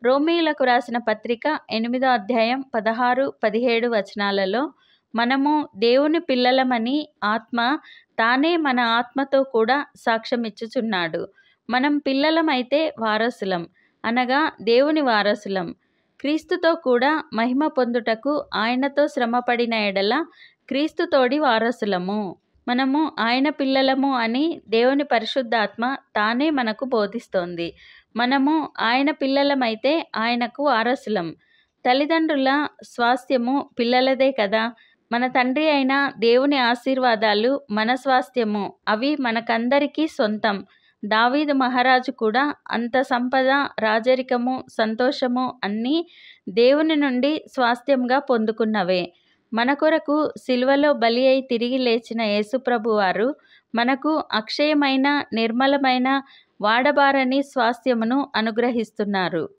రోమీయులకు రాసిన పత్రిక 8వ అధ్యాయం 16, 17 వచనాలలో మనము దేవుని పిల్లలమని ఆత్మ తానే మన ఆత్మతో కూడా సాక్ష్యమిచ్చుచున్నాడు. మనం పిల్లలమైతే వారసులం, అనగా దేవుని వారసులం. క్రీస్తుతో కూడా మహిమ పొందుటకు ఆయనతో శ్రమపడిన ఎడల క్రీస్తుతోడి వారసులము. మనము ఆయన పిల్లలము అని దేవుని పరిశుద్ధాత్మ తానే మనకు బోధిస్తోంది. మనము ఆయన పిల్లలమైతే ఆయనకు వారసులం. తల్లిదండ్రుల స్వాస్థ్యము పిల్లలదే కదా. మన తండ్రి అయిన దేవుని ఆశీర్వాదాలు మన స్వాస్థ్యము. అవి మనకందరికీ సొంతం. దావీదు మహారాజు కూడా అంత సంపద, రాజరికము, సంతోషము అన్నీ దేవుని నుండి స్వాస్థ్యంగా పొందుకున్నవే. మన కొరకు సిలువలో బలి అయి తిరిగి లేచిన యేసుప్రభువారు మనకు అక్షయమైన, నిర్మలమైన, వాడబారని స్వాస్థ్యమును అనుగ్రహిస్తున్నారు.